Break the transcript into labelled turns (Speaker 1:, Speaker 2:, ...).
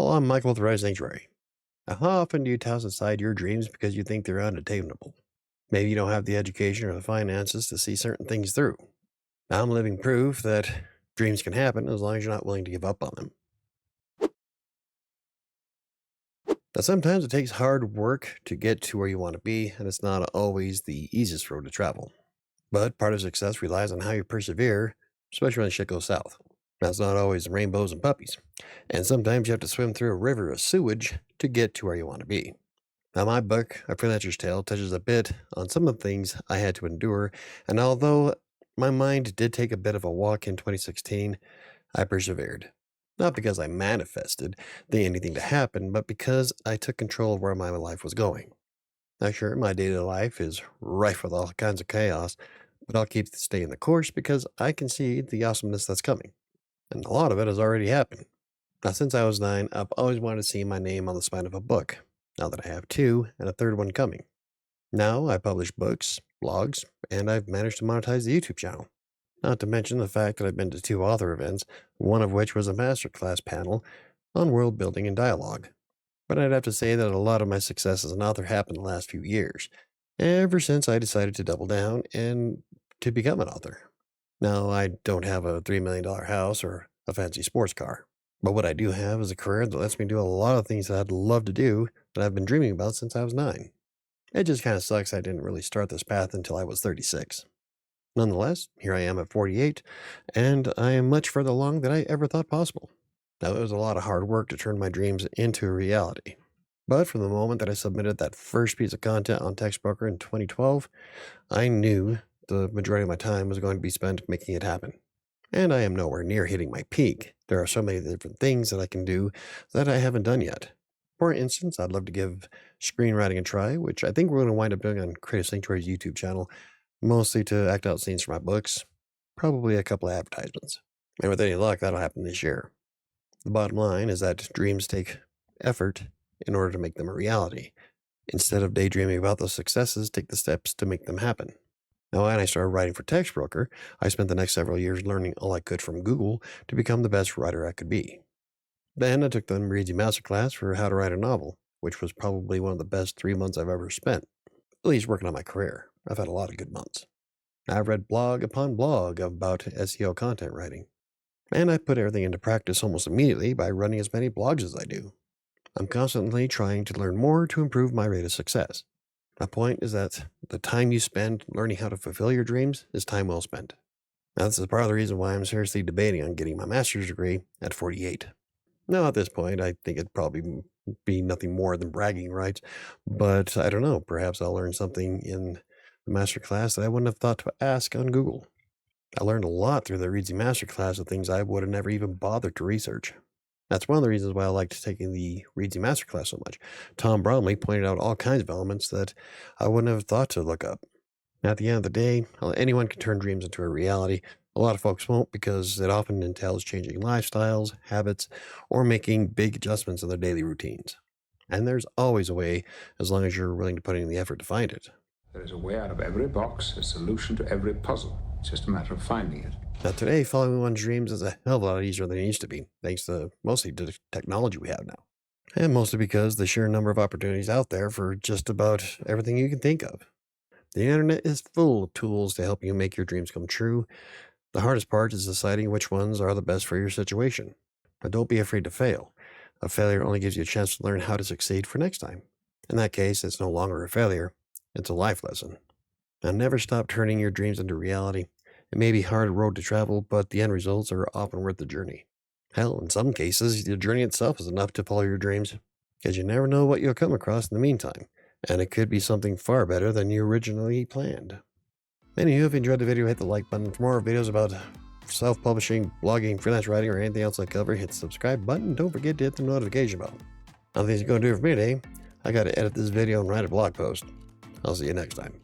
Speaker 1: Well, I'm Michael with WriterSanctuary. How often do you toss aside your dreams because you think they're unattainable? Maybe you don't have the education or the finances to see certain things through. I'm living proof that dreams can happen as long as you're not willing to give up on them. Now, sometimes it takes hard work to get to where you want to be, and it's not always the easiest road to travel. But part of success relies on how you persevere, especially when shit goes south. That's not always rainbows and puppies. And sometimes you have to swim through a river of sewage to get to where you want to be. Now, my book, A Freelancer's Tale, touches a bit on some of the things I had to endure, and although my mind did take a bit of a walk in 2016, I persevered. Not because I manifested anything to happen, but because I took control of where my life was going. Now, sure, my day-to-day life is rife with all kinds of chaos, but I'll keep staying the course because I can see the awesomeness that's coming, and a lot of it has already happened. Now, since I was 9, I've always wanted to see my name on the spine of a book. Now that I have 2 and a third one coming. Now I publish books, blogs, and I've managed to monetize the YouTube channel. Not to mention the fact that I've been to 2 author events, one of which was a masterclass panel on world building and dialogue. But I'd have to say that a lot of my success as an author happened in the last few years, ever since I decided to double down and to become an author. Now, I don't have a $3 million house or a fancy sports car. But what I do have is a career that lets me do a lot of things that I'd love to do that I've been dreaming about since I was 9. It just kind of sucks I didn't really start this path until I was 36. Nonetheless, here I am at 48, and I am much further along than I ever thought possible. Now, it was a lot of hard work to turn my dreams into a reality. But from the moment that I submitted that first piece of content on Textbooker in 2012, I knew the majority of my time was going to be spent making it happen. And I am nowhere near hitting my peak. There are so many different things that I can do that I haven't done yet. For instance, I'd love to give screenwriting a try, which I think we're going to wind up doing on Creative Sanctuary's YouTube channel, mostly to act out scenes for my books, probably a couple of advertisements. And with any luck, that'll happen this year. The bottom line is that dreams take effort in order to make them a reality. Instead of daydreaming about those successes, take the steps to make them happen. Now, when I started writing for Textbroker, I spent the next several years learning all I could from Google to become the best writer I could be. Then I took the Reedsy Masterclass for how to write a novel, which was probably one of the best 3 months I've ever spent, at least working on my career. I've had a lot of good months. I've read blog upon blog about SEO content writing, and I put everything into practice almost immediately by running as many blogs as I do. I'm constantly trying to learn more to improve my rate of success. My point is that the time you spend learning how to fulfill your dreams is time well spent. Now, this is part of the reason why I'm seriously debating on getting my master's degree at 48. Now, at this point, I think it'd probably be nothing more than bragging rights, but I don't know, perhaps I'll learn something in the master class that I wouldn't have thought to ask on Google. I learned a lot through the Reedsy Masterclass of things I would have never even bothered to research. That's one of the reasons why I liked taking the Reedsy Masterclass so much. Tom Bromley pointed out all kinds of elements that I wouldn't have thought to look up. At the end of the day, anyone can turn dreams into a reality. A lot of folks won't because it often entails changing lifestyles, habits, or making big adjustments in their daily routines. And there's always a way as long as you're willing to put in the effort to find it.
Speaker 2: There is a way out of every box, a solution to every puzzle. It's just a matter of finding it.
Speaker 1: Now today, following one's dreams is a hell of a lot easier than it used to be, thanks to mostly to the technology we have now. And mostly because the sheer number of opportunities out there for just about everything you can think of. The internet is full of tools to help you make your dreams come true. The hardest part is deciding which ones are the best for your situation. But don't be afraid to fail. A failure only gives you a chance to learn how to succeed for next time. In that case, it's no longer a failure, it's a life lesson. Now never stop turning your dreams into reality. It may be a hard road to travel, but the end results are often worth the journey. Hell, in some cases, the journey itself is enough to follow your dreams, because you never know what you'll come across in the meantime, and it could be something far better than you originally planned. Anywho, if you enjoyed the video, hit the like button. For more videos about self-publishing, blogging, freelance writing, or anything else I cover, hit the subscribe button. Don't forget to hit the notification bell. Now, things are going to do it for me today. I got to edit this video and write a blog post. I'll see you next time.